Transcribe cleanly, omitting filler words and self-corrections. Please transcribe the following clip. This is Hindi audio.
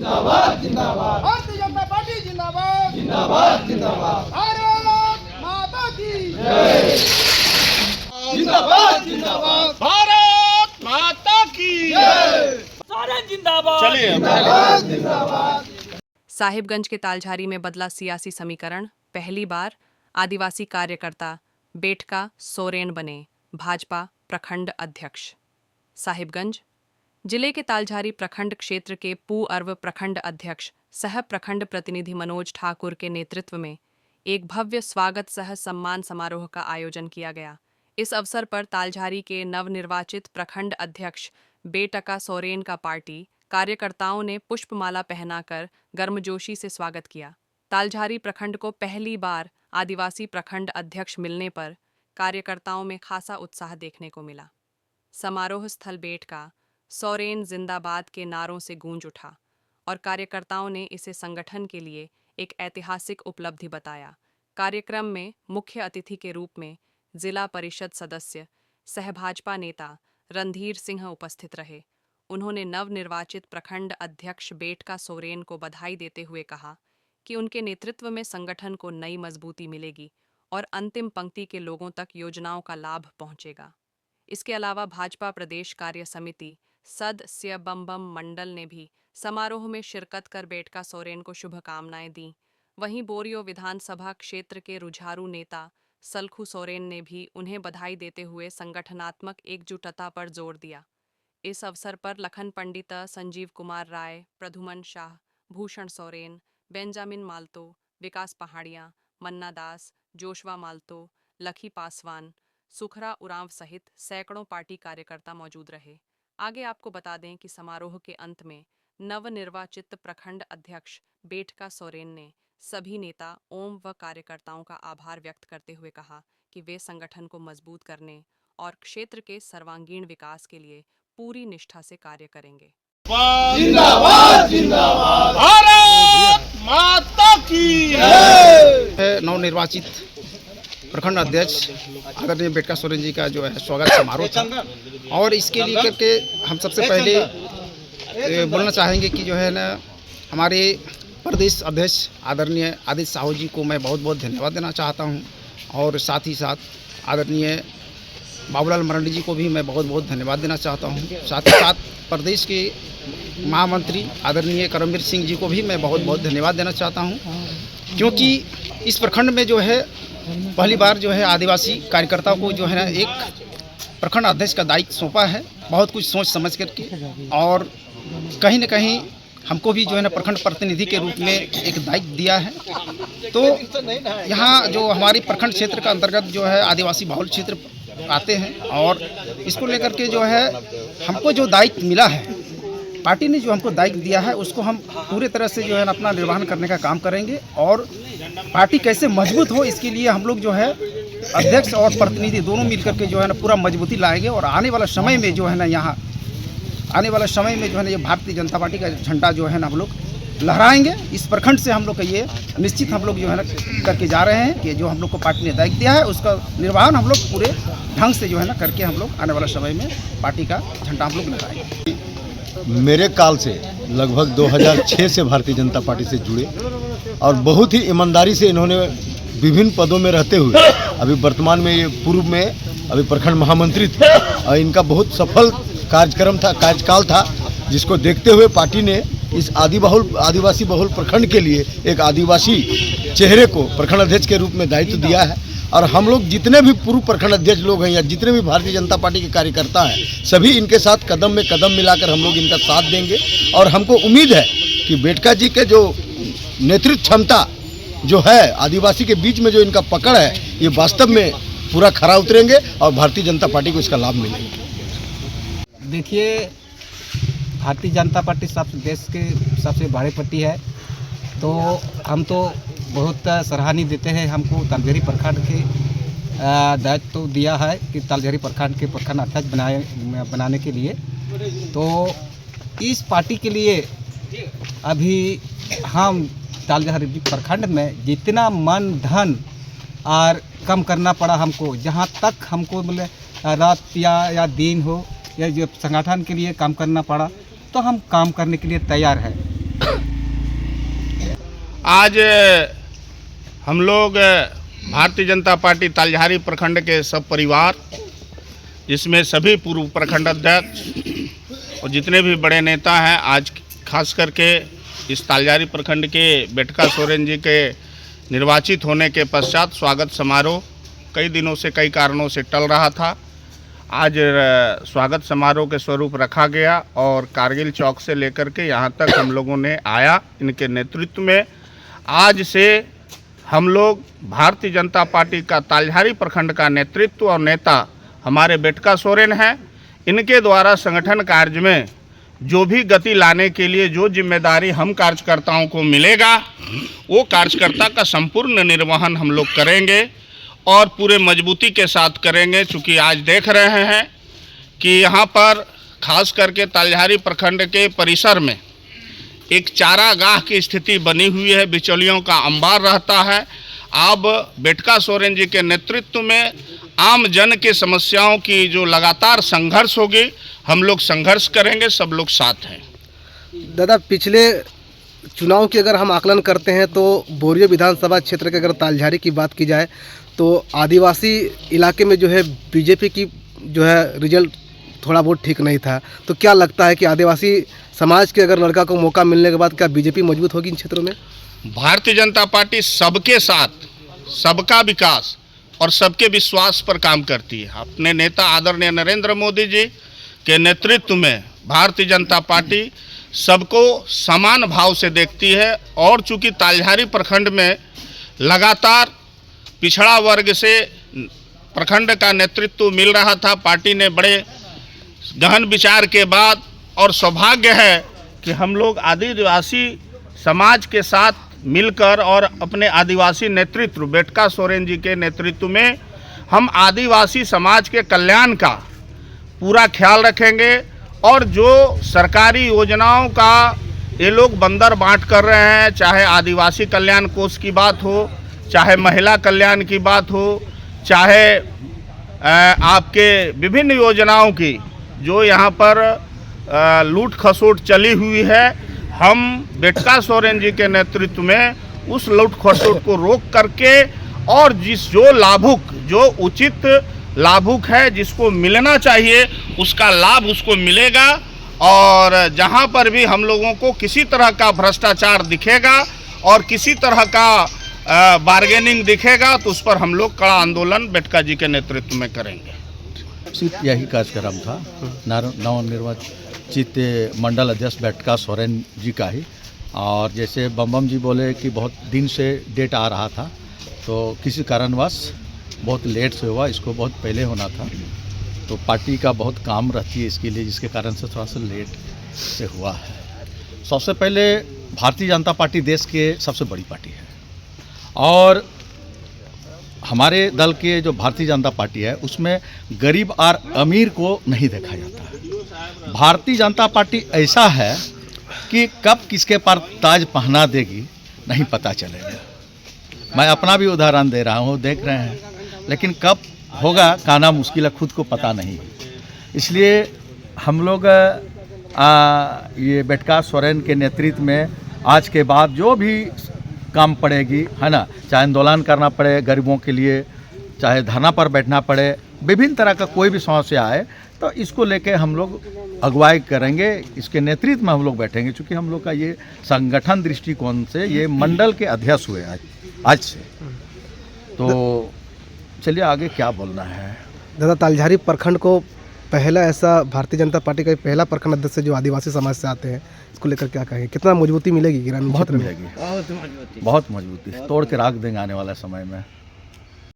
जिंदाबाद जिंदाबाद, भारतीय जनता पार्टी जिंदाबाद जिंदाबाद जिंदाबाद, भारत माता की जय। जिंदाबाद जिंदाबाद, भारत माता की जय। सोरेन जिंदाबाद चलिए जिंदाबाद जिंदाबाद। साहिबगंज के तालझारी में बदला सियासी समीकरण। पहली बार आदिवासी कार्यकर्ता बेटका सोरेन बने भाजपा प्रखंड अध्यक्ष। साहिबगंज जिले के तालझारी प्रखंड क्षेत्र के पूर्व प्रखंड अध्यक्ष सह प्रखंड प्रतिनिधि मनोज ठाकुर के नेतृत्व में एक भव्य स्वागत सह सम्मान समारोह का आयोजन किया गया। इस अवसर पर तालझारी के नवनिर्वाचित प्रखंड अध्यक्ष बेटका सोरेन का पार्टी कार्यकर्ताओं ने पुष्पमाला पहनाकर गर्मजोशी से स्वागत किया। तालझारी प्रखंड को पहली बार आदिवासी प्रखंड अध्यक्ष मिलने पर कार्यकर्ताओं में खासा उत्साह देखने को मिला। समारोह स्थल बेटका सोरेन जिंदाबाद के नारों से गूंज उठा और कार्यकर्ताओं ने इसे संगठन के लिए एक ऐतिहासिक उपलब्धि बताया। कार्यक्रम में मुख्य अतिथि के रूप में जिला परिषद सदस्य सह भाजपा नेता रणधीर सिंह उपस्थित रहे। उन्होंने नवनिर्वाचित प्रखंड अध्यक्ष बेटका सोरेन को बधाई देते हुए कहा कि उनके नेतृत्व में संगठन को नई मजबूती मिलेगी और अंतिम पंक्ति के लोगों तक योजनाओं का लाभ पहुंचेगा। इसके अलावा भाजपा प्रदेश कार्य समिति सदस्य बम मंडल ने भी समारोह में शिरकत कर बेटका सोरेन को शुभकामनाएं दी। वहीं बोरियो विधानसभा क्षेत्र के रुझारू नेता सलखू सोरेन ने भी उन्हें बधाई देते हुए संगठनात्मक एकजुटता पर जोर दिया। इस अवसर पर लखन पंडित, संजीव कुमार राय, प्रधुमन शाह, भूषण सोरेन, बेंजामिन माल्तो, विकास पहाड़िया, मन्ना दास, जोशवा माल्तो, लखी पासवान, सुखरा उरांव सहित सैकड़ों पार्टी कार्यकर्ता मौजूद रहे। आगे आपको बता दें कि समारोह के अंत में नवनिर्वाचित प्रखंड अध्यक्ष बेटका सोरेन ने सभी नेता ओम व कार्यकर्ताओं का आभार व्यक्त करते हुए कहा कि वे संगठन को मजबूत करने और क्षेत्र के सर्वांगीण विकास के लिए पूरी निष्ठा से कार्य करेंगे। जिंदाबाद जिंदाबाद, भारत माता की जय। नवनिर्वाचित प्रखंड अध्यक्ष आदरणीय बेटका सोरेन जी का जो है स्वागत समारोह था और इसके लिए करके हम सबसे पहले बोलना चाहेंगे कि जो है ना हमारे प्रदेश अध्यक्ष आदरणीय आदित्य साहू जी को मैं बहुत बहुत धन्यवाद देना चाहता हूं और साथ ही साथ आदरणीय बाबूलाल मरांडी जी को भी मैं बहुत बहुत धन्यवाद देना चाहता हूं। साथ ही साथ प्रदेश के महामंत्री आदरणीय करमवीर सिंह जी को भी मैं बहुत बहुत धन्यवाद देना चाहता हूं, क्योंकि इस प्रखंड में जो है पहली बार जो है आदिवासी कार्यकर्ताओं को जो है ना एक प्रखंड अध्यक्ष का दायित्व सौंपा है, बहुत कुछ सोच समझ करके, और कहीं न कहीं हमको भी जो है ना प्रखंड प्रतिनिधि के रूप में एक दायित्व दिया है। तो यहाँ जो हमारी प्रखंड क्षेत्र का अंतर्गत जो है आदिवासी बहुल क्षेत्र आते हैं और इसको लेकर के जो है हमको जो दायित्व मिला है, पार्टी ने जो हमको दायित्व दिया है उसको हम पूरे तरह से जो है ना अपना निर्वहन करने का काम करेंगे और पार्टी कैसे मजबूत हो इसके लिए हम लोग जो है अध्यक्ष और प्रतिनिधि दोनों मिलकर के जो है ना पूरा मजबूती लाएंगे और आने वाला समय में जो है ना ये भारतीय जनता पार्टी का झंडा जो है ना हम लोग लहराएंगे। इस प्रखंड से हम लोग का ये निश्चित हम लोग जो है ना करके जा रहे हैं कि जो हम लोग को पार्टी ने दायित्व दिया है उसका निर्वहन हम लोग पूरे ढंग से जो है ना करके हम लोग आने वाला समय में पार्टी का झंडा हम लोग लहराएंगे। मेरे काल से लगभग 2006 से भारतीय जनता पार्टी से जुड़े और बहुत ही ईमानदारी से इन्होंने विभिन्न पदों में रहते हुए अभी वर्तमान में ये पूर्व में अभी प्रखंड महामंत्री थे और इनका बहुत सफल कार्यकाल था, जिसको देखते हुए पार्टी ने इस आदिवासी बहुल प्रखंड के लिए एक आदिवासी चेहरे को प्रखंड अध्यक्ष के रूप में दायित्व दिया है। और हम लोग जितने भी पूर्व प्रखंड अध्यक्ष लोग हैं या जितने भी भारतीय जनता पार्टी के कार्यकर्ता हैं, सभी इनके साथ कदम में कदम मिलाकर हम लोग इनका साथ देंगे और हमको उम्मीद है कि बेटका जी के जो नेतृत्व क्षमता जो है आदिवासी के बीच में जो इनका पकड़ है, ये वास्तव में पूरा खरा उतरेंगे और भारतीय जनता पार्टी को इसका लाभ मिलेगा। देखिए, भारतीय जनता पार्टी देश के सबसे बड़ी पार्टी है, तो हम तो बहुत सराहनीय देते हैं। हमको तालझारी प्रखंड के दायित्व तो दिया है कि तालझारी प्रखंड के प्रखंड अध्यक्ष बनाने के लिए, तो इस पार्टी के लिए अभी हम तालझारी प्रखंड में जितना मन धन और कम करना पड़ा हमको, जहाँ तक हमको मतलब रात या दिन हो या जो संगठन के लिए काम करना पड़ा, तो हम काम करने के लिए तैयार हैं। आज हम लोग भारतीय जनता पार्टी तालझारी प्रखंड के सब परिवार, जिसमें सभी पूर्व प्रखंड अध्यक्ष और जितने भी बड़े नेता हैं, आज खास करके इस तालझारी प्रखंड के बेटका सोरेन जी के निर्वाचित होने के पश्चात स्वागत समारोह कई दिनों से कई कारणों से टल रहा था। आज स्वागत समारोह के स्वरूप रखा गया और कारगिल चौक से लेकर के यहाँ तक हम लोगों ने आया इनके नेतृत्व में। आज से हम लोग भारतीय जनता पार्टी का तालझारी प्रखंड का नेतृत्व और नेता हमारे बेटका सोरेन हैं। इनके द्वारा संगठन कार्य में जो भी गति लाने के लिए जो जिम्मेदारी हम कार्यकर्ताओं को मिलेगा, वो कार्यकर्ता का संपूर्ण निर्वहन हम लोग करेंगे और पूरे मजबूती के साथ करेंगे। चूँकि आज देख रहे हैं कि यहाँ पर खास करके तालझारी प्रखंड के परिसर में एक चारागाह की स्थिति बनी हुई है, बिचौलियों का अंबार रहता है। अब बेटका सोरेन जी के नेतृत्व में आम जन के समस्याओं की जो लगातार संघर्ष होगी, हम लोग संघर्ष करेंगे, सब लोग साथ हैं। दादा, पिछले चुनाव की अगर हम आकलन करते हैं तो बोरियो विधानसभा क्षेत्र के अगर तालझारी की बात की जाए तो आदिवासी इलाके में जो है बीजेपी की जो है रिजल्ट थोड़ा बहुत ठीक नहीं था। तो क्या लगता है कि आदिवासी समाज के अगर लड़का को मौका मिलने के बाद क्या बीजेपी मजबूत होगी इन क्षेत्रों में? भारतीय जनता पार्टी सबके साथ, सबका विकास और सबके विश्वास पर काम करती है। अपने नेता आदरणीय नरेंद्र मोदी जी के नेतृत्व में भारतीय जनता पार्टी सबको समान भाव से देखती है। और चूंकि तालझारी प्रखंड में लगातार पिछड़ा वर्ग से प्रखंड का नेतृत्व मिल रहा था, पार्टी ने बड़े गहन विचार के बाद और सौभाग्य है कि हम लोग आदिवासी समाज के साथ मिलकर और अपने आदिवासी नेतृत्व बेटका सोरेन जी के नेतृत्व में हम आदिवासी समाज के कल्याण का पूरा ख्याल रखेंगे। और जो सरकारी योजनाओं का ये लोग बंदर बांट कर रहे हैं, चाहे आदिवासी कल्याण कोष की बात हो, चाहे महिला कल्याण की बात हो, चाहे आपके विभिन्न योजनाओं की जो यहाँ पर लूट खसोट चली हुई है, हम बेटका सोरेन जी के नेतृत्व में उस लूट खसोट को रोक करके और जो उचित लाभुक है, जिसको मिलना चाहिए उसका लाभ उसको मिलेगा। और जहाँ पर भी हम लोगों को किसी तरह का भ्रष्टाचार दिखेगा और किसी तरह का बार्गेनिंग दिखेगा तो उस पर हम लोग कड़ा आंदोलन बेटका जी के नेतृत्व में करेंगे। यही कार्यक्रम था नवनिर्वाचित मंडल अध्यक्ष बेटका सोरेन जी का ही। और जैसे बम जी बोले कि बहुत दिन से डेट आ रहा था, तो किसी कारणवश बहुत लेट से हुआ, इसको बहुत पहले होना था। तो पार्टी का बहुत काम रहती है इसके लिए, जिसके कारण से थोड़ा सा लेट से हुआ है। सबसे पहले भारतीय जनता पार्टी देश के सबसे बड़ी पार्टी है और हमारे दल के जो भारतीय जनता पार्टी है उसमें गरीब और अमीर को नहीं देखा जाता है। भारतीय जनता पार्टी ऐसा है कि कब किसके पर ताज पहना देगी नहीं पता चलेगा। मैं अपना भी उदाहरण दे रहा हूँ, देख रहे हैं, लेकिन कब होगा कहना मुश्किल है, खुद को पता नहीं। इसलिए हम लोग ये बेटका सोरेन के नेतृत्व में आज के बाद जो भी काम पड़ेगी, है ना, चाहे आंदोलन करना पड़े गरीबों के लिए, चाहे धरना पर बैठना पड़े, विभिन्न तरह का कोई भी समस्या आए तो इसको लेके हम लोग अगुवाई करेंगे, इसके नेतृत्व में हम लोग बैठेंगे। क्योंकि हम लोग का ये संगठन दृष्टिकोण से ये मंडल के अध्यक्ष हुए आज से। तो चलिए आगे क्या बोलना है। दादा, तालझारी प्रखंड को पहला ऐसा भारतीय जनता पार्टी का पहला प्रखंड अध्यक्ष जो आदिवासी समाज से आते हैं, इसको लेकर क्या कहेंगे? कितना मजबूती मिलेगी ग्रामीण क्षेत्र में? बहुत मजबूती, तोड़ के राख देंगे आने वाले समय में।